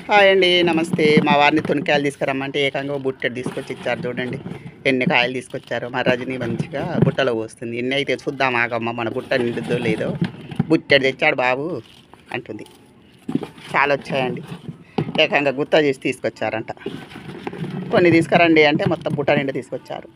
Hi అండి, నమస్తే. మా వారిని తునికాయలు తీసుకురమ్మంటే ఏకంగా బుట్టెడు తీసుకొచ్చి ఇచ్చారు. చూడండి ఎన్ని కాయలు తీసుకొచ్చారు. మా రజని మంచిగా బుట్టలో పోస్తుంది. ఎన్ని అయితే చూద్దాం ఆగమ్మ, మన బుట్ట నిండుద్దో లేదో. బుట్టెడు తెచ్చాడు బాబు అంటుంది. చాలా వచ్చాయండి. ఏకంగా గుత్త చేసి తీసుకొచ్చారంట. కొన్ని తీసుకురండి అంటే మొత్తం బుట్ట నిండా తీసుకొచ్చారు.